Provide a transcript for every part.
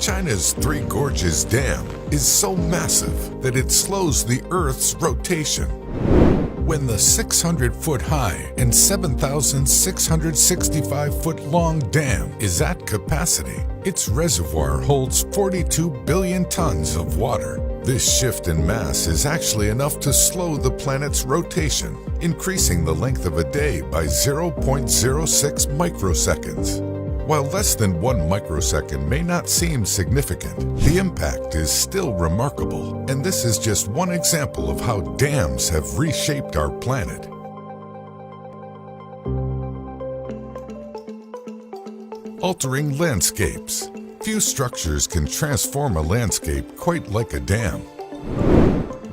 China's Three Gorges Dam is so massive that it slows the Earth's rotation. When the 600-foot-high and 7,665-foot-long dam is at capacity, its reservoir holds 42 billion tons of water. This shift in mass is actually enough to slow the planet's rotation, increasing the length of a day by 0.06 microseconds. While less than 1 microsecond may not seem significant, the impact is still remarkable, and this is just one example of how dams have reshaped our planet. Altering landscapes. Few structures can transform a landscape quite like a dam.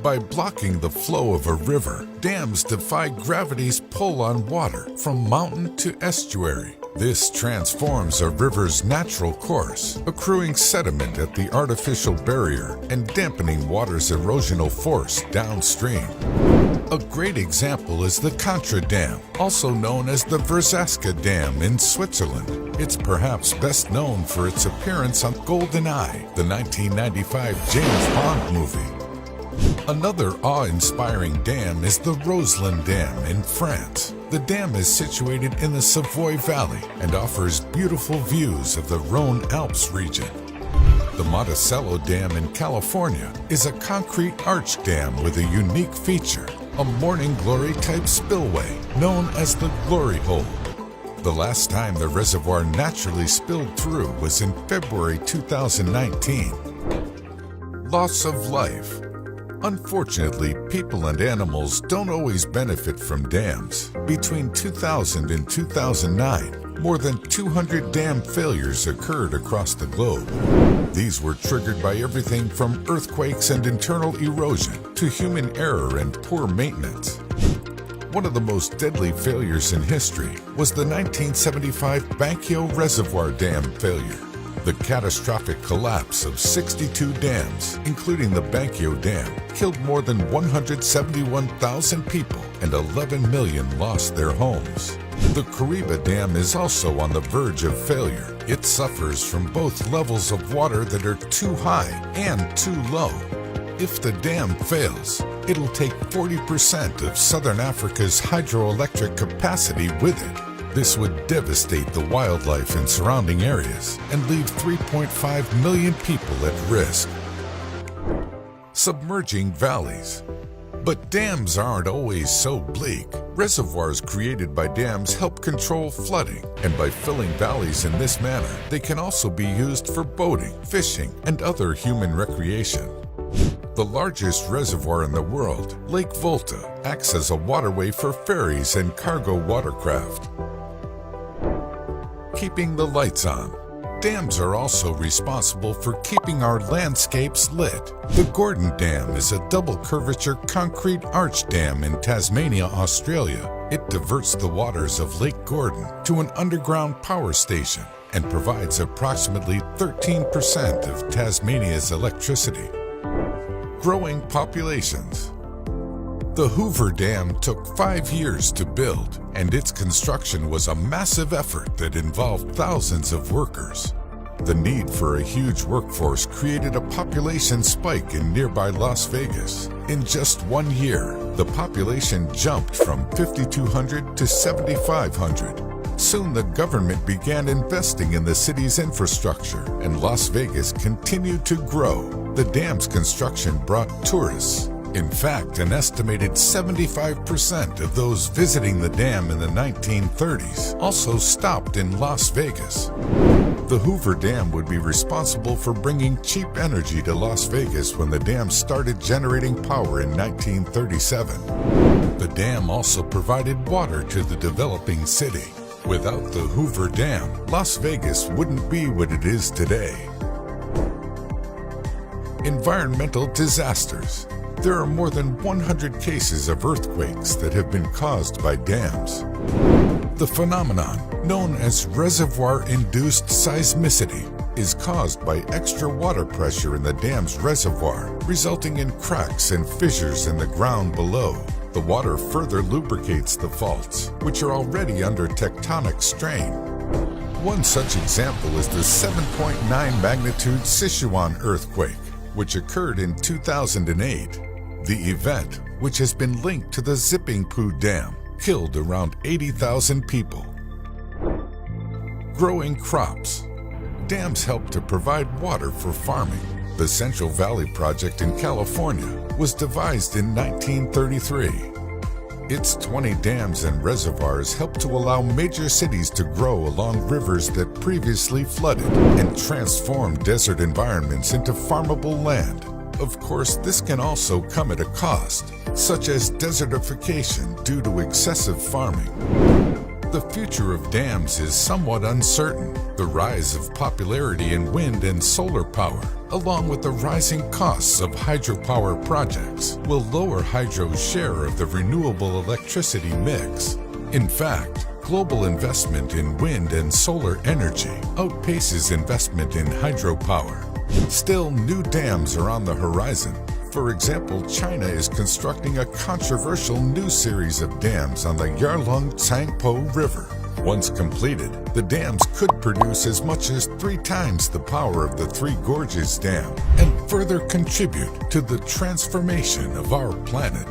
By blocking the flow of a river, dams defy gravity's pull on water from mountain to estuary. This transforms a river's natural course, accruing sediment at the artificial barrier and dampening water's erosional force downstream. A great example is the Contra Dam, also known as the Reshape Dam in Switzerland. It's perhaps best known for its appearance on GoldenEye, the 1995 James Bond movie. Another awe-inspiring dam is the Roslin Dam in France. The dam is situated in the Savoy Valley and offers beautiful views of the Rhone Alps region. The Monticello Dam in California is a concrete arch dam with a unique feature, a morning glory type spillway known as the Glory Hole. The last time the reservoir naturally spilled through was in February 2019. Loss of life. Unfortunately, people and animals don't always benefit from dams. Between 2000 and 2009, more than 200 dam failures occurred across the globe. These were triggered by everything from earthquakes and internal erosion to human error and poor maintenance. One of the most deadly failures in history was the 1975 Bankyo Reservoir Dam failure. The catastrophic collapse of 62 dams, including the Bankyo Dam, killed more than 171,000 people and 11 million lost their homes. The Kariba Dam is also on the verge of failure. It suffers from both levels of water that are too high and too low. If the dam fails, it'll take 40% of Southern Africa's hydroelectric capacity with it. This would devastate the wildlife in surrounding areas and leave 3.5 million people at risk. Submerging valleys. But dams aren't always so bleak. Reservoirs created by dams help control flooding, and by filling valleys in this manner, they can also be used for boating, fishing, and other human recreation. The largest reservoir in the world, Lake Volta, acts as a waterway for ferries and cargo watercraft. Keeping the lights on. Dams are also responsible for keeping our landscapes lit. The Gordon Dam is a double curvature concrete arch dam in Tasmania, Australia. It diverts the waters of Lake Gordon to an underground power station and provides approximately 13% of Tasmania's electricity. Growing populations. The Hoover Dam took 5 years to build, and its construction was a massive effort that involved thousands of workers. The need for a huge workforce created a population spike in nearby Las Vegas. In just 1 year, the population jumped from 5,200 to 7,500. Soon the government began investing in the city's infrastructure, and Las Vegas continued to grow. The dam's construction brought tourists. In fact, an estimated 75% of those visiting the dam in the 1930s also stopped in Las Vegas. The Hoover Dam would be responsible for bringing cheap energy to Las Vegas when the dam started generating power in 1937. The dam also provided water to the developing city. Without the Hoover Dam, Las Vegas wouldn't be what it is today. Environmental disasters. There are more than 100 cases of earthquakes that have been caused by dams. The phenomenon, known as reservoir-induced seismicity, is caused by extra water pressure in the dam's reservoir, resulting in cracks and fissures in the ground below. The water further lubricates the faults, which are already under tectonic strain. One such example is the 7.9 magnitude Sichuan earthquake, which occurred in 2008. The event, which has been linked to the Zippingpu Dam, killed around 80,000 people. Growing crops. Dams help to provide water for farming. The Central Valley Project in California was devised in 1933. Its 20 dams and reservoirs help to allow major cities to grow along rivers that previously flooded and transform desert environments into farmable land. Of course, this can also come at a cost, such as desertification due to excessive farming. The future of dams is somewhat uncertain. The rise of popularity in wind and solar power, along with the rising costs of hydropower projects, will lower hydro's share of the renewable electricity mix. In fact, global investment in wind and solar energy outpaces investment in hydropower. Still, new dams are on the horizon. For example, China is constructing a controversial new series of dams on the Yarlung-Tsangpo River. Once completed, the dams could produce as much as 3 times the power of the Three Gorges Dam and further contribute to the transformation of our planet.